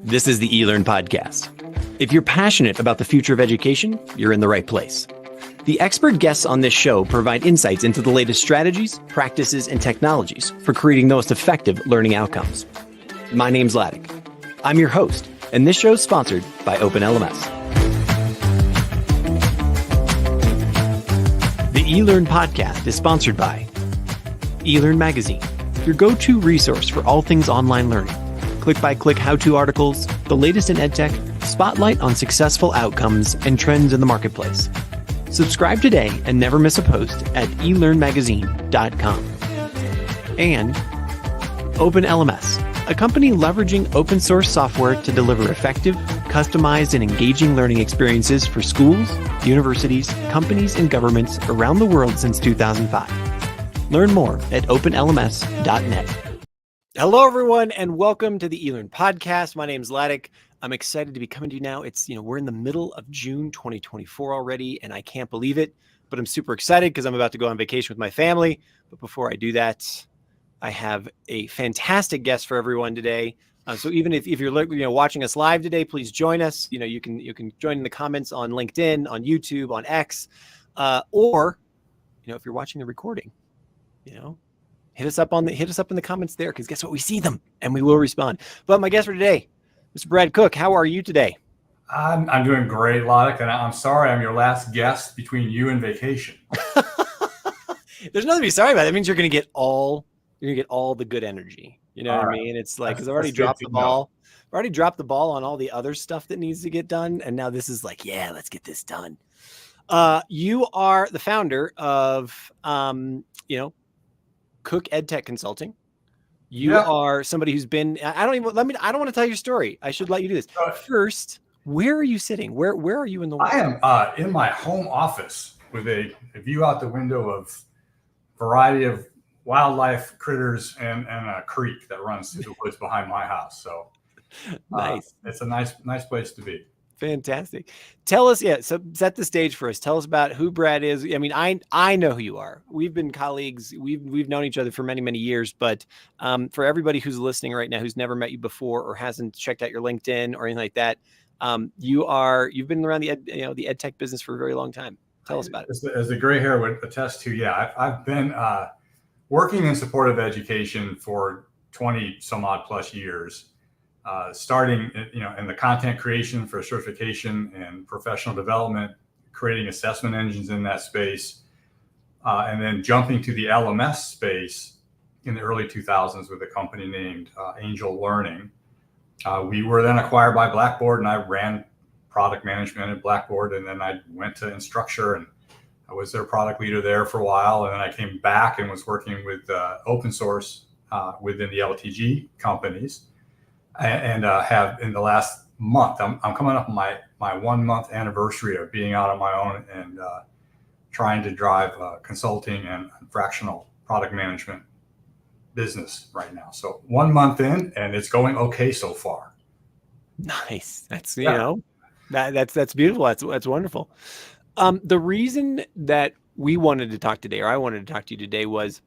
This is the eLearn podcast. If you're passionate about the future of education, you're in the right place. The expert guests on this show provide insights into the latest strategies, practices, and technologies for creating the most effective learning outcomes. My name's Laddick. I'm your host, and this show is sponsored by Open LMS. The eLearn podcast is sponsored by eLearn Magazine, your go-to resource for all things online learning. Click-by-click how-to articles, the latest in EdTech, spotlight on successful outcomes and trends in the marketplace. Subscribe today and never miss a post at elearnmagazine.com. And Open LMS, a company leveraging open source software to deliver effective, customized, and engaging learning experiences for schools, universities, companies, and governments around the world since 2005. Learn more at openlms.net. Hello, everyone, and welcome to the eLearn podcast. My name's Laddick. I'm excited to be coming to you now. We're in the middle of June 2024 already, and I can't believe it, but I'm super excited because I'm about to go on vacation with my family. But before I do that, I have a fantastic guest for everyone today. So even if you're watching us live today, please join us. You can join in the comments on LinkedIn, on YouTube, on X, or if you're watching the recording, hit us up in the comments there, because guess what? We see them and we will respond. But my guest for today, Mr. Brad Koch, how are you today? I'm doing great, Laddick, and I'm sorry I'm your last guest between you and vacation. There's nothing to be sorry about. That means you're going to get all the good energy. You know what I mean? It's like, because I've already dropped the ball. I've already dropped the ball on all the other stuff that needs to get done, and now this is like, yeah, let's get this done. You are the founder of Koch EdTech Consulting. You are somebody who's been, I don't want to tell your story. I should let you do this. First, where are you sitting? Where are you in the world? I am in my home office with a view out the window of a variety of wildlife critters and a creek that runs through the woods behind my house. So nice. It's a nice place to be. Fantastic. Tell us, so set the stage for us. Tell us about who Brad is. I mean, I know who you are. We've been colleagues. We've known each other for many, many years, but for everybody who's listening right now, who's never met you before or hasn't checked out your LinkedIn or anything like that, you've been around the ed tech business for a very long time. Tell us about it. As the gray hair would attest to, I've been working in support of education for 20 some odd plus years. Starting, in the content creation for certification and professional development, creating assessment engines in that space, and then jumping to the LMS space in the early 2000s with a company named Angel Learning. We were then acquired by Blackboard, and I ran product management at Blackboard, and then I went to Instructure, and I was their product leader there for a while, and then I came back and was working with open source within the LTG companies. And have in the last month, I'm coming up on my 1 month anniversary of being out on my own and trying to drive consulting and fractional product management business right now. So 1 month in, and it's going okay so far. Nice. That's that's beautiful. That's wonderful. The reason that we wanted to talk today, or I wanted to talk to you today, was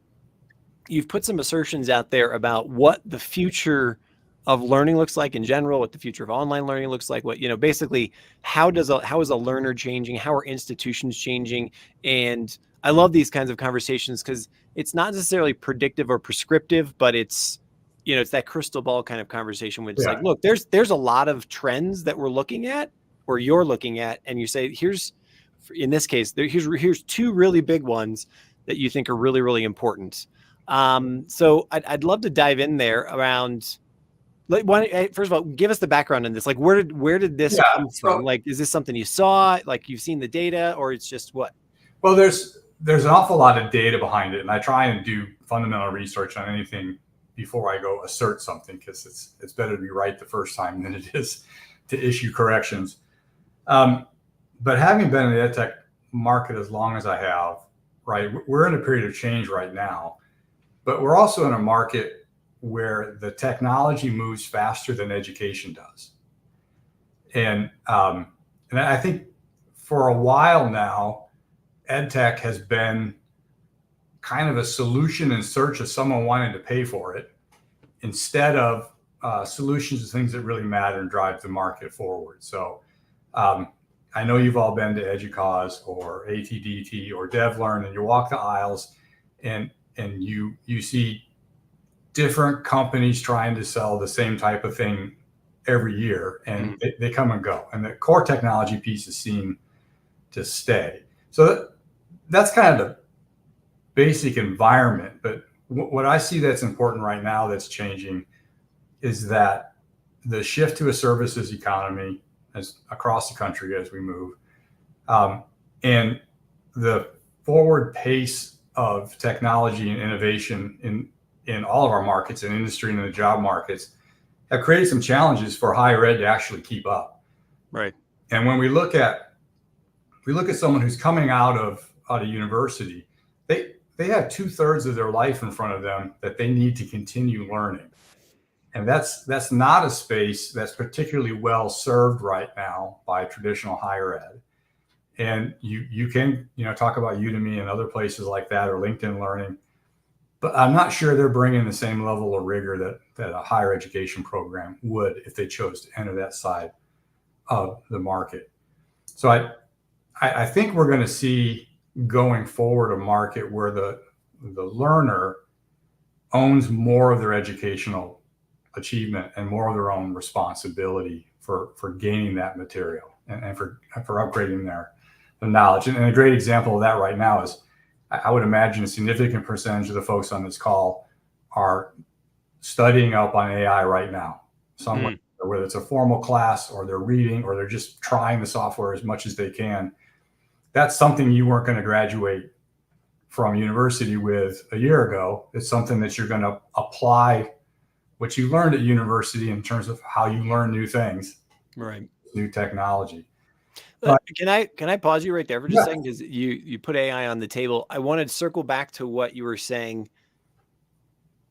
you've put some assertions out there about what the future of learning looks like in general, what the future of online learning looks like, what, basically how is a learner changing? How are institutions changing? And I love these kinds of conversations because it's not necessarily predictive or prescriptive, but it's that crystal ball kind of conversation where it's like, look, there's a lot of trends that we're looking at, or you're looking at, and you say, in this case, here's two really big ones that you think are really, really important. So I'd love to dive in there around, first of all, give us the background on this. Like, where did this come from? Like, is this something you saw? Like, you've seen the data, or it's just what? Well, there's an awful lot of data behind it, and I try and do fundamental research on anything before I go assert something, because it's better to be right the first time than it is to issue corrections. But having been in the ed tech market as long as I have, right, we're in a period of change right now, but we're also in a market where the technology moves faster than education does. And I think for a while now, ed tech has been kind of a solution in search of someone wanting to pay for it, instead of solutions to things that really matter and drive the market forward. So I know you've all been to EDUCAUSE or ATDT or DevLearn, and you walk the aisles and you see different companies trying to sell the same type of thing every year, and they come and go. And the core technology piece is seen to stay. So that's kind of the basic environment. But what I see that's important right now that's changing is that the shift to a services economy as across the country as we move, and the forward pace of technology and innovation in all of our markets and industry and in the job markets have created some challenges for higher ed to actually keep up. Right. And when we look at someone who's coming out of university, they have 2/3 of their life in front of them that they need to continue learning. And that's not a space that's particularly well served right now by traditional higher ed. And you can talk about Udemy and other places like that, or LinkedIn Learning, but I'm not sure they're bringing the same level of rigor that a higher education program would if they chose to enter that side of the market. So I think we're going to see going forward a market where the learner owns more of their educational achievement and more of their own responsibility for gaining that material and for upgrading their knowledge. And a great example of that right now is, I would imagine a significant percentage of the folks on this call are studying up on AI right now, somewhere, whether it's a formal class or they're reading or they're just trying the software as much as they can. That's something you weren't going to graduate from university with a year ago. It's something that you're going to apply what you learned at university in terms of how you learn new things, right? New technology. Can I pause you right there for just a second? Because you put AI on the table. I wanted to circle back to what you were saying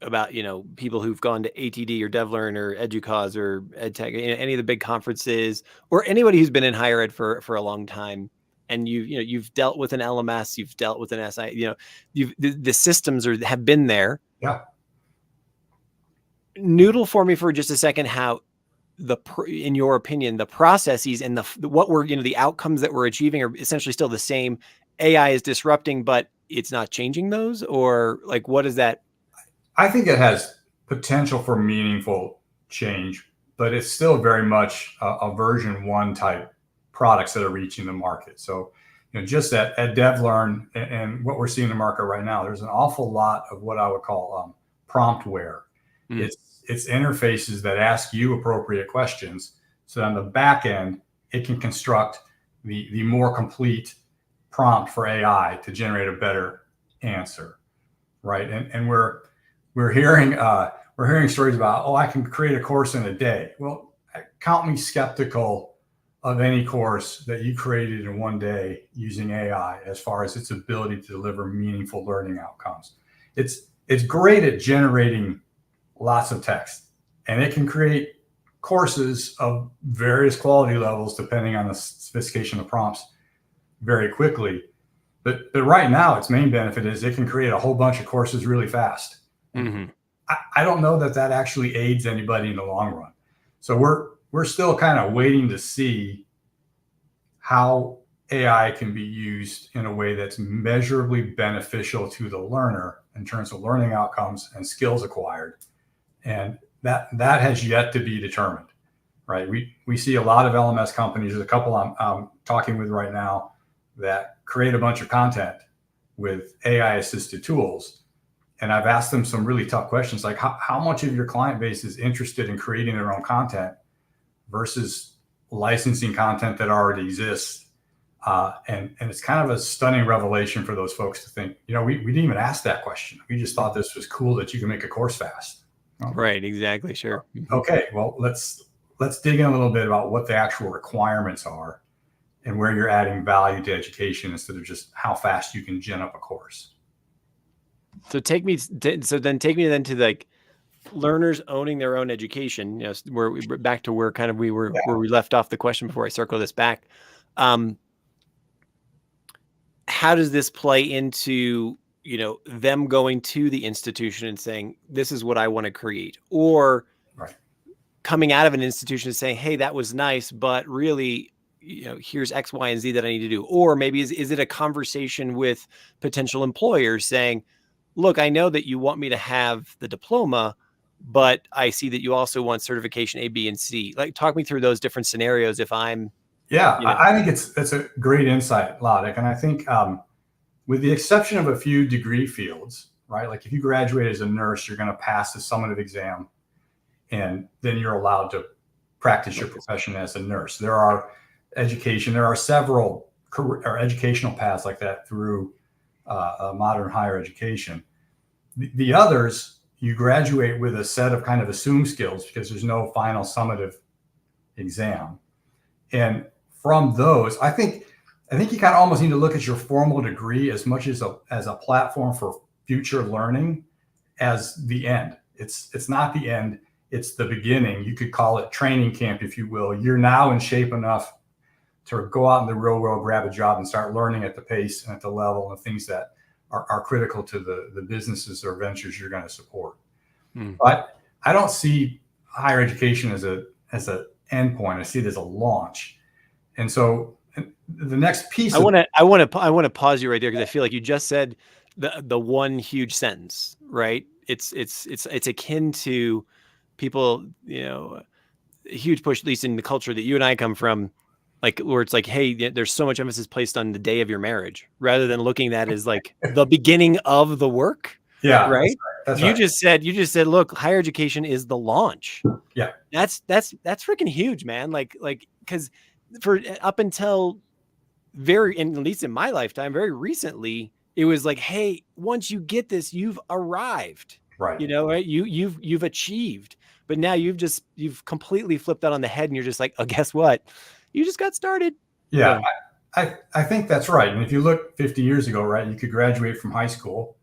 about, people who've gone to ATD or DevLearn or EDUCAUSE or EdTech, any of the big conferences, or anybody who's been in higher ed for a long time. And you've dealt with an LMS, you've dealt with an SI, the systems have been there. Yeah. Noodle for me for just a second how in your opinion, the processes and what we're, the outcomes that we're achieving are essentially still the same. AI is disrupting, but it's not changing those, or like, what is that? I think it has potential for meaningful change, but it's still very much a version 1 type products that are reaching the market. So, just at DevLearn and what we're seeing in the market right now, there's an awful lot of what I would call promptware. It's interfaces that ask you appropriate questions. So on the back end, it can construct the more complete prompt for AI to generate a better answer, right? And we're hearing stories about, I can create a course in a day. Well, count me skeptical of any course that you created in one day using AI as far as its ability to deliver meaningful learning outcomes. It's great at generating lots of text, and it can create courses of various quality levels depending on the sophistication of prompts very quickly. But right now, its main benefit is it can create a whole bunch of courses really fast. I don't know that actually aids anybody in the long run. So we're still kind of waiting to see how AI can be used in a way that's measurably beneficial to the learner in terms of learning outcomes and skills acquired. And that has yet to be determined, right? We see a lot of LMS companies. There's a couple I'm talking with right now that create a bunch of content with AI assisted tools. And I've asked them some really tough questions, like how much of your client base is interested in creating their own content versus licensing content that already exists. And it's kind of a stunning revelation for those folks to think, we didn't even ask that question. We just thought this was cool that you can make a course fast. Right, exactly, sure. Okay, well, let's dig in a little bit about what the actual requirements are and where you're adding value to education instead of just how fast you can gen up a course. So take me then to like learners owning their own education. Where we're back to where kind of where we left off the question before I circle this back. How does this play into them going to the institution and saying, this is what I want to create? Or coming out of an institution and saying, hey, that was nice, but really, here's X, Y, and Z that I need to do? Or maybe is it a conversation with potential employers saying, look, I know that you want me to have the diploma, but I see that you also want certification A, B, and C. Like, talk me through those different scenarios if I'm. Yeah, I think it's a great insight, Lodek. And I think with the exception of a few degree fields, right? Like if you graduate as a nurse, you're going to pass the summative exam, and then you're allowed to practice your profession as a nurse. There are several career or educational paths like that through modern higher education. The others, you graduate with a set of kind of assumed skills because there's no final summative exam. And from those, I think you kind of almost need to look at your formal degree as much as a platform for future learning as the end. It's not the end, it's the beginning. You could call it training camp, if you will. You're now in shape enough to go out in the real world, grab a job, and start learning at the pace and at the level and things that are critical to the businesses or ventures you're going to support. But I don't see higher education as an endpoint. I see it as a launch. And so the next piece. I want to pause you right there because I feel like you just said the one huge sentence, right? It's akin to people, a huge push, at least in the culture that you and I come from, like where it's like, hey, there's so much emphasis placed on the day of your marriage rather than looking at it as like the beginning of the work. Yeah. Right. That's you right. just said, look, higher education is the launch. Yeah. That's freaking huge, man. Like, cause for up until at least in my lifetime, very recently, it was like, hey, once you get this, you've arrived. Right. Right? You've achieved. But now you've completely flipped that on the head, and you're just like, oh, guess what? You just got started. Yeah, I think that's right. And if you look 50 years ago, right, you could graduate from high school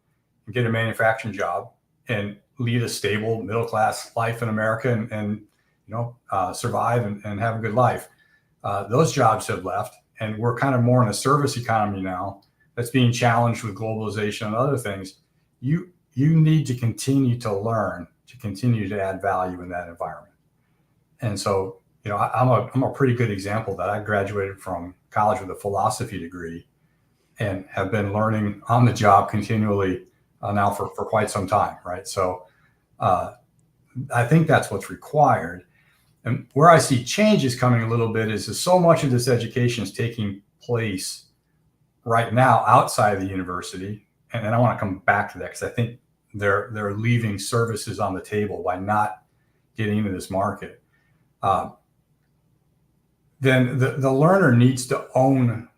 and get a manufacturing job and lead a stable middle-class life in America and survive and have a good life. Those jobs have left, and we're kind of more in a service economy now that's being challenged with globalization and other things. You need to continue to learn, to continue to add value in that environment. And so, I'm a pretty good example that I graduated from college with a philosophy degree and have been learning on the job continually now for quite some time, right? So I think that's what's required. And where I see changes coming a little bit is so much of this education is taking place right now outside of the university. And I want to come back to that because I think they're leaving services on the table by not getting into this market. Then the learner needs to own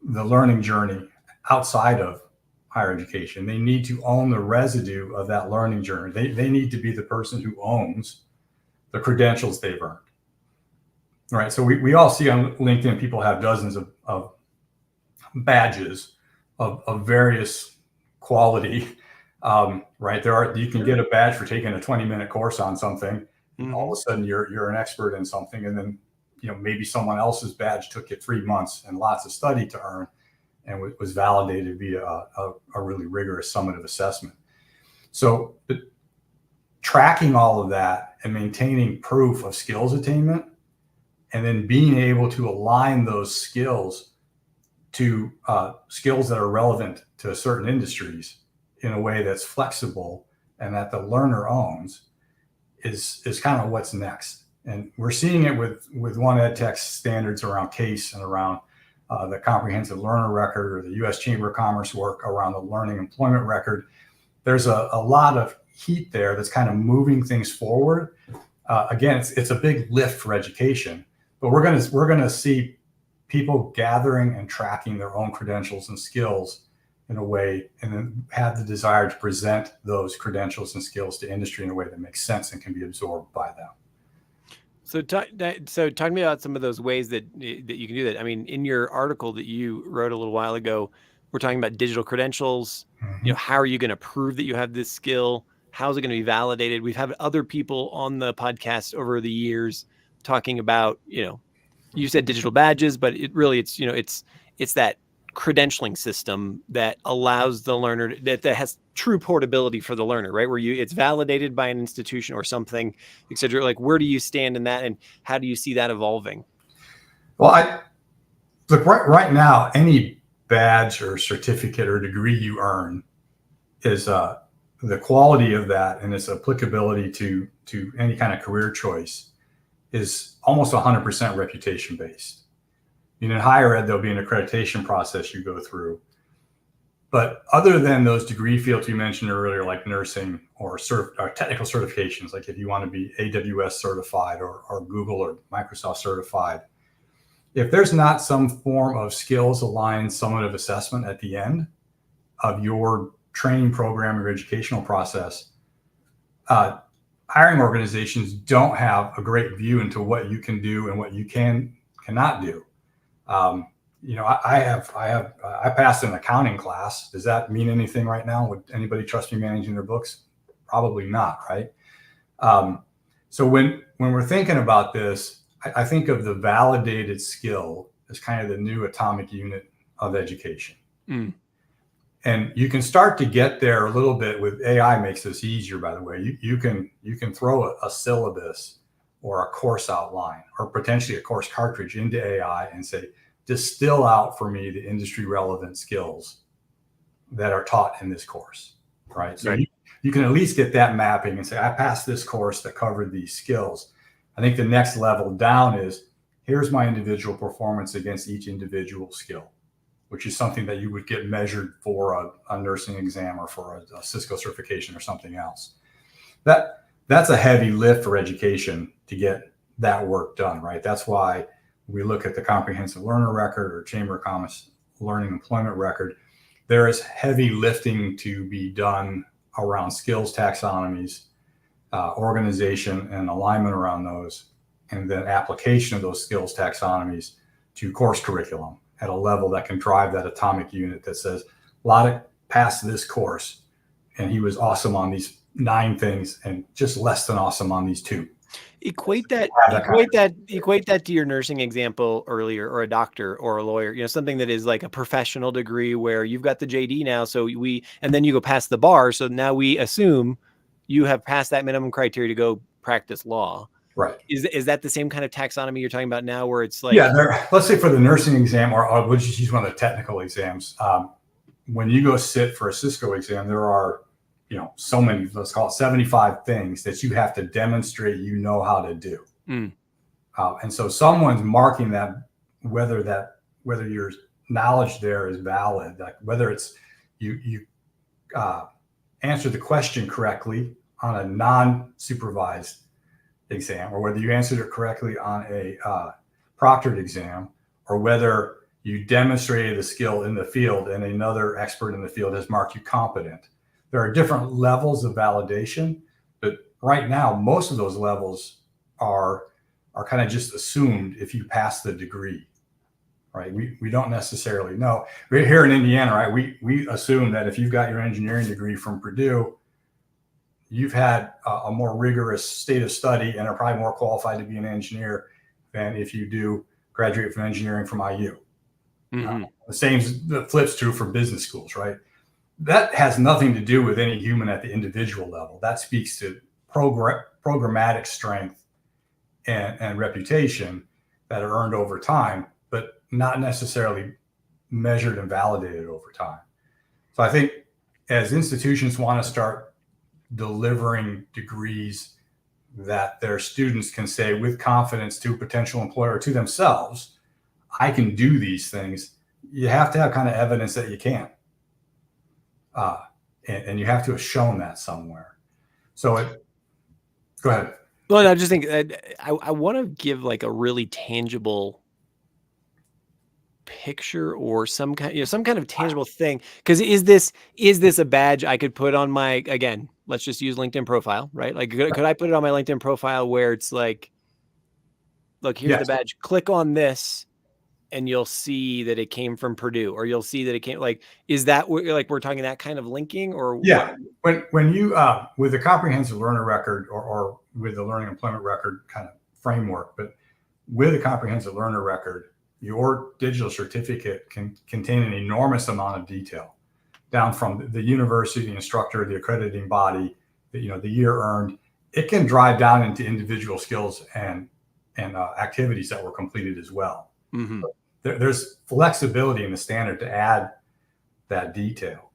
the learning journey outside of higher education. They need to own the residue of that learning journey. They need to be the person who owns the credentials they've earned. Right. So we all see on LinkedIn, people have dozens of badges of various quality. Right. You can get a badge for taking a 20-minute course on something. And all of a sudden you're an expert in something. And then, maybe someone else's badge took you 3 months and lots of study to earn and was validated via a really rigorous summative assessment. So tracking all of that and maintaining proof of skills attainment, and then being able to align those skills to skills that are relevant to certain industries in a way that's flexible and that the learner owns is kind of what's next. And we're seeing it with one EdTech standards around CASE and around the comprehensive learner record, or the U.S. Chamber of Commerce work around the learning employment record. There's a lot of heat there that's kind of moving things forward. Again, it's a big lift for education, but we're gonna see people gathering and tracking their own credentials and skills in a way, and then have the desire to present those credentials and skills to industry in a way that makes sense and can be absorbed by them. So talk to me about some of those ways that you can do that. I mean, in your article that you wrote a little while ago, we're talking about digital credentials. Mm-hmm. How are you going to prove that you have this skill? How's it going to be validated? We've had other people on the podcast over the years talking about, you said digital badges, but it really, it's that credentialing system that allows the learner that has true portability for the learner, right? Where it's validated by an institution or something, et cetera. Like, where do you stand in that, and how do you see that evolving? Well, look, right now, any badge or certificate or degree you earn is the quality of that and its applicability to any kind of career choice is almost 100% reputation based. In higher ed, there'll be an accreditation process you go through. But other than those degree fields you mentioned earlier, like nursing or technical certifications, like if you want to be AWS certified or Google or Microsoft certified, if there's not some form of skills aligned summative assessment at the end of your training program or educational process, hiring organizations don't have a great view into what you can do and what you cannot do. I passed an accounting class. Does that mean anything right now? Would anybody trust me managing their books? Probably not, right? So when we're thinking about this, I think of the validated skill as kind of the new atomic unit of education. Mm. And you can start to get there a little bit with AI. Makes this easier, by the way. You can throw a syllabus or a course outline or potentially a course cartridge into AI and say, distill out for me the industry relevant skills that are taught in this course, right? So you can at least get that mapping and say, I passed this course that covered these skills. I think the next level down is, here's my individual performance against each individual skill, which is something that you would get measured for a nursing exam or for a Cisco certification or something else. That's a heavy lift for education to get that work done, right? That's why we look at the comprehensive learner record or Chamber of Commerce learning employment record. There is heavy lifting to be done around skills taxonomies, organization and alignment around those, and then application of those skills taxonomies to course curriculum at a level that can drive that atomic unit that says, Lodick passed this course and he was awesome on these 9 things and just less than awesome on these 2. Equate that to your nursing example earlier, or a doctor or a lawyer, something that is like a professional degree where you've got the JD now. So and then you go past the bar. So now we assume you have passed that minimum criteria to go practice law. Right. Is that the same kind of taxonomy you're talking about now, where it's like, let's say for the nursing exam, or we'll just use one of the technical exams. When you go sit for a Cisco exam, there are, so many, let's call it 75 things that you have to demonstrate how to do. Mm. And so someone's marking that, whether your knowledge there is valid, like whether it's you answer the question correctly on a non-supervised exam, or whether you answered it correctly on a proctored exam, or whether you demonstrated the skill in the field and another expert in the field has marked you competent. There are different levels of validation, but right now, most of those levels are kind of just assumed if you pass the degree, right? We don't necessarily know. We're here in Indiana, right? We assume that if you've got your engineering degree from Purdue, you've had a more rigorous state of study and are probably more qualified to be an engineer than if you graduate from engineering from IU. Mm-hmm. The same flips true for business schools, right? That has nothing to do with any human at the individual level. That speaks to programmatic strength and reputation that are earned over time, but not necessarily measured and validated over time. So I think as institutions want to start delivering degrees that their students can say with confidence to a potential employer, to themselves, I can do these things, you have to have kind of evidence that you can. And you have to have shown that somewhere. So go ahead. Well, I just think I want to give like a really tangible picture or some kind of tangible thing. Because is this a badge I could put on my, again, let's just use LinkedIn profile, right? Like, could I put it on my LinkedIn profile where it's like, look, here's the badge, click on this, and you'll see that it came from Purdue, or you'll see that it came, like, is that like we're talking that kind of linking, or yeah? When you with the comprehensive learner record or with the learning employment record kind of framework, but with a comprehensive learner record, your digital certificate can contain an enormous amount of detail, down from the university, the instructor, the accrediting body, the year earned. It can drive down into individual skills and activities that were completed as well. Mm-hmm. There's flexibility in the standard to add that detail.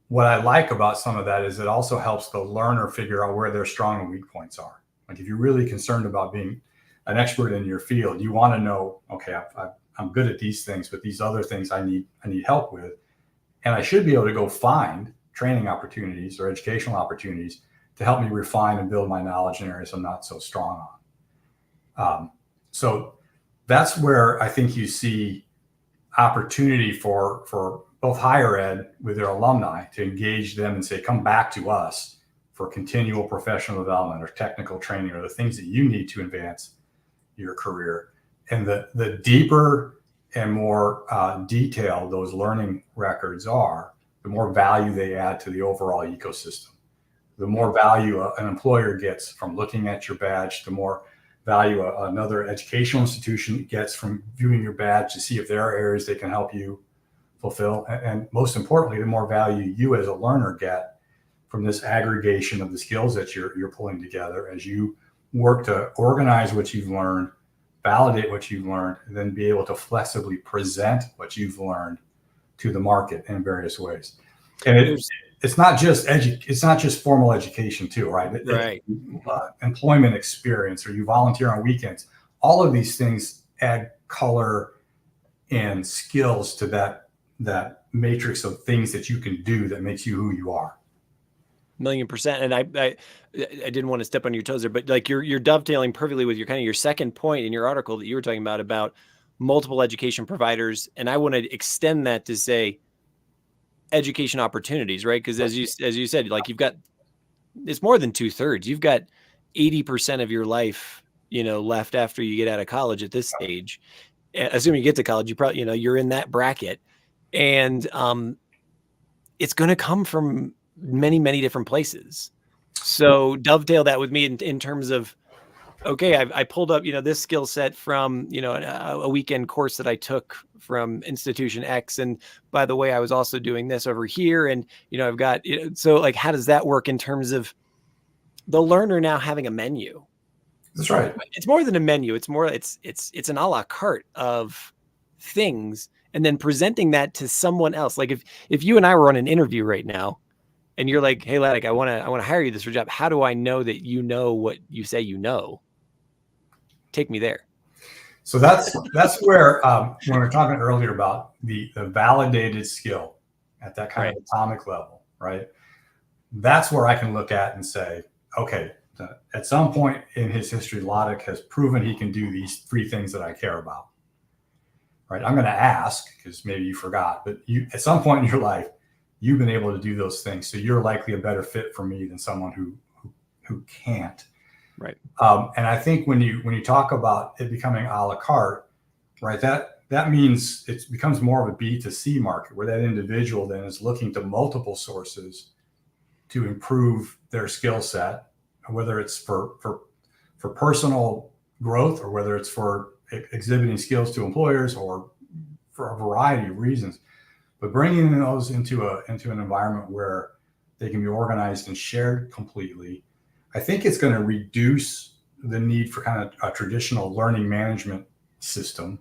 What I like about some of that is it also helps the learner figure out where their strong and weak points are. Like if you're really concerned about being an expert in your field, you want to know, okay, I'm good at these things, but these other things I need help with. And I should be able to go find training opportunities or educational opportunities to help me refine and build my knowledge in areas I'm not so strong on. So that's where I think you see opportunity for both higher ed with their alumni to engage them and say, come back to us for continual professional development or technical training or the things that you need to advance your career. And the deeper and more detailed those learning records are, the more value they add to the overall ecosystem. The more value an employer gets from looking at your badge, the more value another educational institution gets from viewing your badge to see if there are areas they can help you fulfill. And most importantly, the more value you as a learner get from this aggregation of the skills that you're pulling together as you work to organize what you've learned, validate what you've learned, and then be able to flexibly present what you've learned to the market in various ways. And it's not just formal education too, right? Right. Employment experience, or you volunteer on weekends. All of these things add color and skills to that matrix of things that you can do that makes you who you are. 1,000,000%. And I didn't want to step on your toes there, but like you're dovetailing perfectly with your second point in your article that you were talking about multiple education providers. And I want to extend that to say education opportunities, right? Because as you said, like it's more than 2/3. You've got 80% of your life, left after you get out of college at this stage. Assuming you get to college, you probably, you're in that bracket, and it's going to come from many, many different places. So dovetail that with me in terms of, okay, I pulled up, this skill set from, a weekend course that I took from institution X. And by the way, I was also doing this over here. And, I've got, so like, how does that work in terms of the learner now having a menu? That's right. It's more than a menu. It's more, it's an a la carte of things, and then presenting that to someone else. Like if you and I were on an interview right now and you're like, hey, Laddick, I want to hire you this for a job. How do I know that you know what you say you know? Take me there. So that's where when we were talking earlier about the validated skill at that kind of atomic level, right? That's where I can look at and say, okay, at some point in his history, Laddick has proven he can do these 3 things that I care about, right? I'm going to ask, because maybe you forgot, but at some point in your life, you've been able to do those things. So you're likely a better fit for me than someone who can't. Right. And I think when you talk about it becoming a la carte, right, that means it becomes more of a B2C market where that individual then is looking to multiple sources to improve their skill set, whether it's for personal growth or whether it's for exhibiting skills to employers or for a variety of reasons. But bringing those into an environment where they can be organized and shared completely, I think it's going to reduce the need for kind of a traditional learning management system.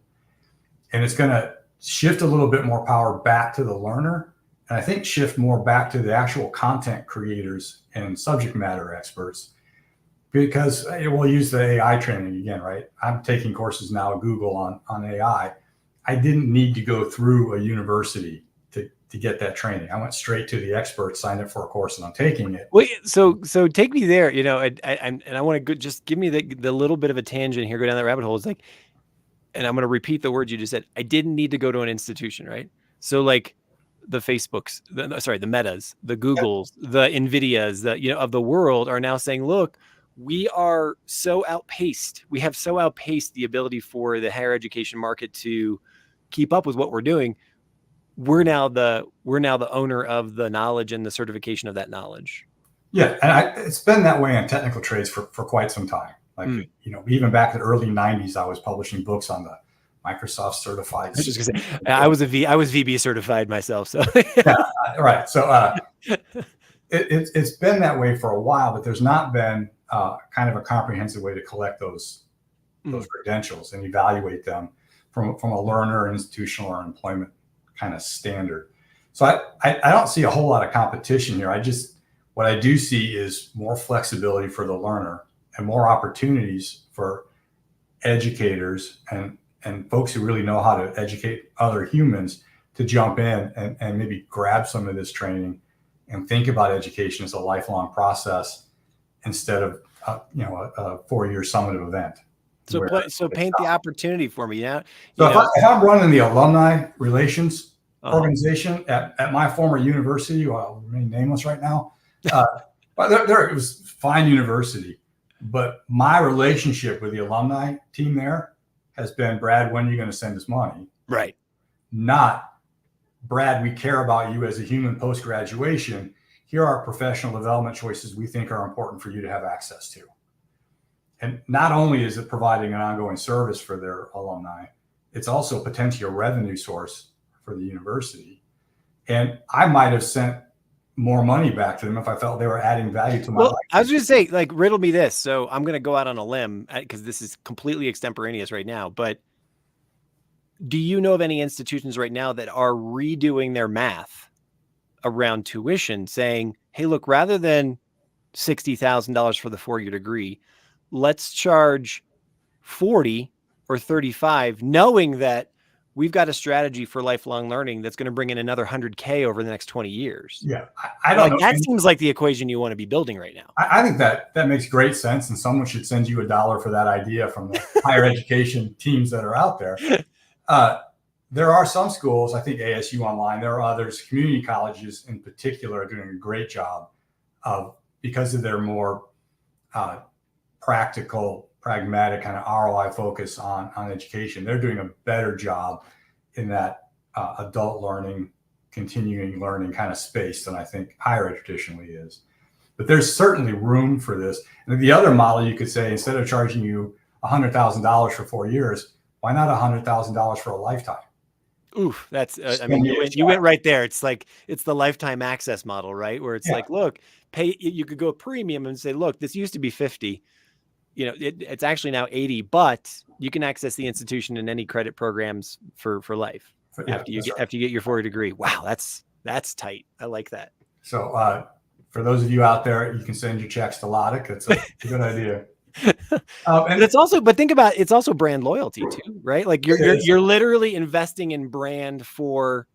And it's going to shift a little bit more power back to the learner. And I think shift more back to the actual content creators and subject matter experts. Because we'll use the AI training again, right? I'm taking courses now at Google on AI. I didn't need to go through a university to get that training. I went straight to the experts, signed up for a course, and I'm taking it. Wait, so take me there. I want to just give me the little bit of a tangent here, go down that rabbit hole. It's like, and I'm going to repeat the words you just said. I didn't need to go to an institution, right? So like the Facebooks, the Metas, the Googles, the Nvidias, of the world are now saying, look, we are so outpaced. We have so outpaced the ability for the higher education market to keep up with what we're doing. We're now the owner of the knowledge and the certification of that knowledge. Yeah, and it's been that way in technical trades for quite some time. Like even back in the early 90s, I was publishing books on the Microsoft certified. I was just gonna say, I was VB certified myself. So Yeah, right. So it's been that way for a while, but there's not been kind of a comprehensive way to collect those credentials and evaluate them from a learner, institutional, or employment kind of standard. So I don't see a whole lot of competition here. What I do see is more flexibility for the learner and more opportunities for educators and folks who really know how to educate other humans to jump in and maybe grab some of this training and think about education as a lifelong process instead of a 4-year summative event. So paint the opportunity for me. So if I'm running the alumni relations organization at my former university, I'll remain nameless right now, but it was a fine university, but my relationship with the alumni team there has been, Brad, when are you going to send us money? Right. Not, Brad, we care about you as a human post-graduation. Here are professional development choices we think are important for you to have access to. And not only is it providing an ongoing service for their alumni, it's also potentially a revenue source for the university. And I might have sent more money back to them if I felt they were adding value to my life. I was going to say, riddle me this. So I'm going to go out on a limb because this is completely extemporaneous right now. But do you know of any institutions right now that are redoing their math around tuition, saying, hey, look, rather than $60,000 for the 4-year degree, let's charge 40 or 35, knowing that we've got a strategy for lifelong learning that's going to bring in another 100K over the next 20 years. Yeah. I don't know. That seems like the equation you want to be building right now. I think that makes great sense. And someone should send you $1 for that idea from the higher education teams that are out there. There are some schools, I think ASU Online, there are others, community colleges in particular are doing a great job because of their more practical, pragmatic kind of ROI focus on education. They're doing a better job in that adult learning, continuing learning kind of space than I think higher ed traditionally is. But there's certainly room for this. And the other model you could say, instead of charging you $100,000 for 4 years, why not $100,000 for a lifetime? Oof, that's you went right there. It's the lifetime access model, right? Where it's look, pay. You could go premium and say, look, this used to be 50. It's actually now 80, but you can access the institution in any credit programs for life after you get your 4-year degree. Wow, that's tight. I like that. So for those of you out there, you can send your checks to Logic. It's a good idea. But think about it's also brand loyalty too, right? Like you're literally investing in brand for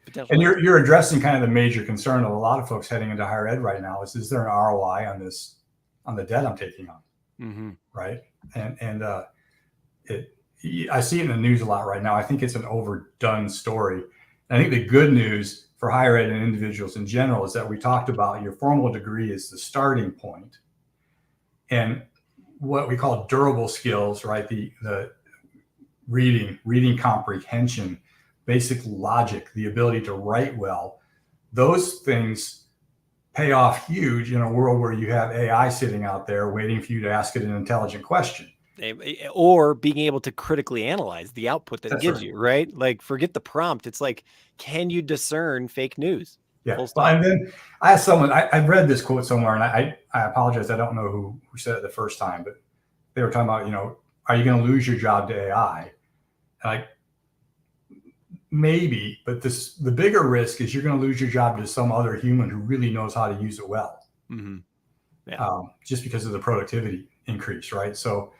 potential. And you're addressing kind of the major concern of a lot of folks heading into higher ed right now is there an ROI on the debt I'm taking on? Mm-hmm. Right. And I see it in the news a lot right now. I think it's an overdone story. And I think the good news for higher ed and individuals in general is that we talked about your formal degree is the starting point. And what we call durable skills, right? The reading comprehension, basic logic, the ability to write well, those things pay off huge in a world where you have AI sitting out there waiting for you to ask it an intelligent question. Or being able to critically analyze the output that gives you, right? Like forget the prompt. It's like, can you discern fake news? Yeah. And then I asked someone, I read this quote somewhere, and I apologize. I don't know who said it the first time, but they were talking about, are you going to lose your job to AI? Like maybe, but the bigger risk is you're going to lose your job to some other human who really knows how to use it well. Mm-hmm. Yeah. Just because of the productivity increase, right? So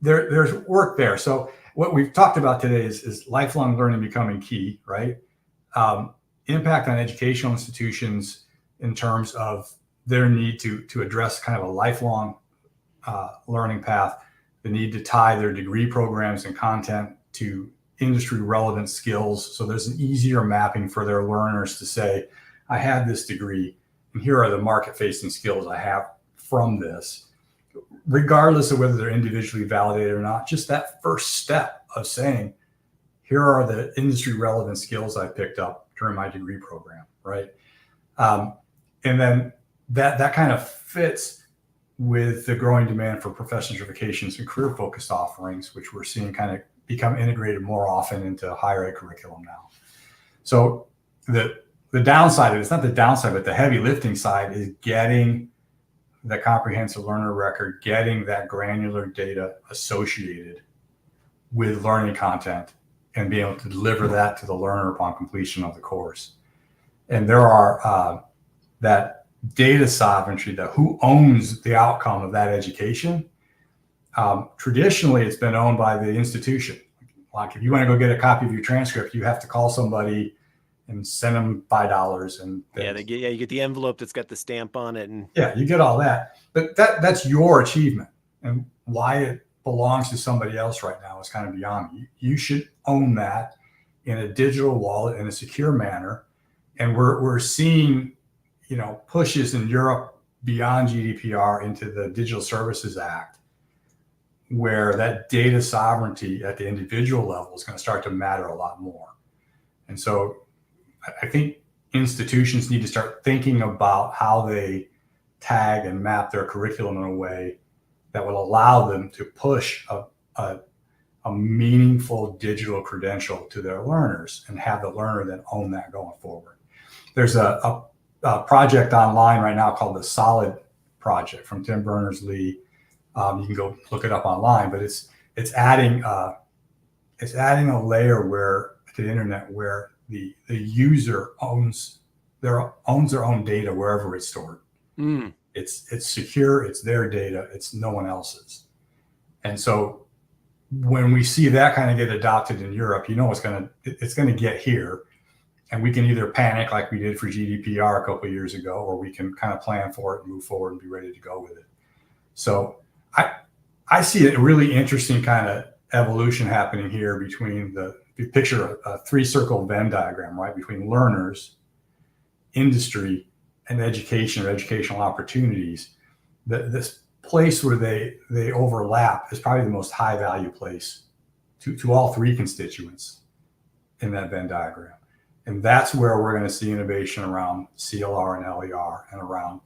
there's work there. So what we've talked about today is lifelong learning becoming key, right? Impact on educational institutions in terms of their need to address kind of a lifelong learning path, the need to tie their degree programs and content to industry relevant skills. So there's an easier mapping for their learners to say, I had this degree and here are the market facing skills I have from this, regardless of whether they're individually validated or not. Just that first step of saying, here are the industry relevant skills I picked up during my degree program, right? And then that kind of fits with the growing demand for professional certifications and career-focused offerings, which we're seeing kind of become integrated more often into higher ed curriculum now. So the downside of it, it's not the downside, but the heavy lifting side is getting the comprehensive learner record, getting that granular data associated with learning content and being able to deliver that to the learner upon completion of the course. And there are that data sovereignty, that who owns the outcome of that education. Traditionally, it's been owned by the institution. Like if you want to go get a copy of your transcript, you have to call somebody and send them $5. And you get the envelope that's got the stamp on it, and you get all that. But that's your achievement, and why it belongs to somebody else right now is kind of beyond me. You should own that in a digital wallet in a secure manner. And we're seeing, pushes in Europe beyond GDPR into the Digital Services Act, where that data sovereignty at the individual level is going to start to matter a lot more. And so I think institutions need to start thinking about how they tag and map their curriculum in a way that will allow them to push a meaningful digital credential to their learners and have the learner then own that going forward. There's a project online right now called the Solid Project from Tim Berners-Lee. You can go look it up online, but it's adding a layer to the internet where the user owns their own data wherever it's stored. It's secure, it's their data, it's no one else's. And so when we see that kind of get adopted in Europe, it's gonna get here, and we can either panic like we did for GDPR a couple of years ago, or we can kind of plan for it and move forward and be ready to go with it. So I see a really interesting kind of evolution happening here between if you picture a three-circle Venn diagram, right, between learners, industry, and education or educational opportunities. This place where they overlap is probably the most high value place to all three constituents in that Venn diagram. And that's where we're going to see innovation around CLR and LER and around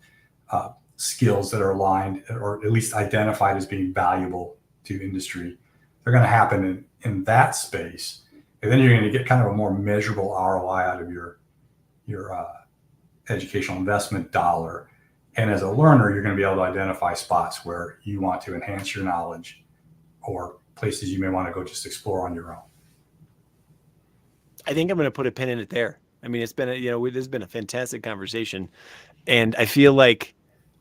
skills that are aligned or at least identified as being valuable to industry. They're going to happen in that space. And then you're going to get kind of a more measurable ROI out of your educational investment dollar. And as a learner, you're going to be able to identify spots where you want to enhance your knowledge or places you may want to go just explore on your own. I think I'm going to put a pin in it there. I mean, it's been this has been a fantastic conversation, and I feel like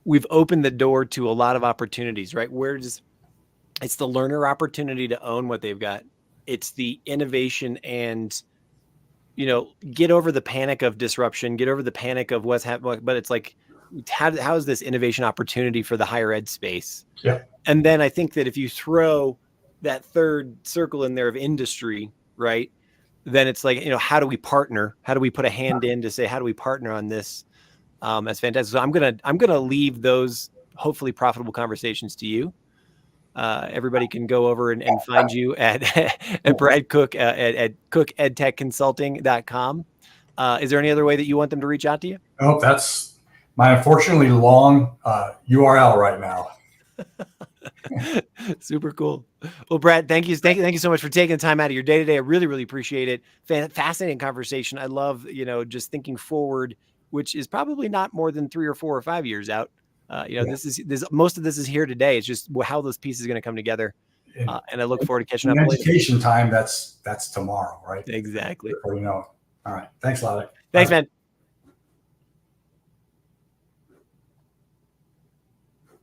we've opened the door to a lot of opportunities, right? It's the learner opportunity to own what they've got. It's the innovation and, get over the panic of disruption, get over the panic of what's happening. But it's like, how is this innovation opportunity for the higher ed space? Yeah. And then I think that if you throw that third circle in there of industry, right, then it's like, how do we partner? How do we put a hand in to say, how do we partner on this? That's fantastic. So I'm gonna leave those hopefully profitable conversations to you. Everybody can go over and find you at Brad Koch at kochedtechconsulting.com. Is there any other way that you want them to reach out to you? Oh, that's my unfortunately long URL right now. Super cool. Well, Brad, thank you so much for taking the time out of your day today. I really, really appreciate it. Fascinating conversation. I love, just thinking forward, which is probably not more than 3 or 4 or 5 years out. Most of this is here today. It's just how those pieces are going to come together. And I look forward to catching up later. Education time, that's tomorrow, right? Exactly. All right. Thanks a lot. Thanks, man.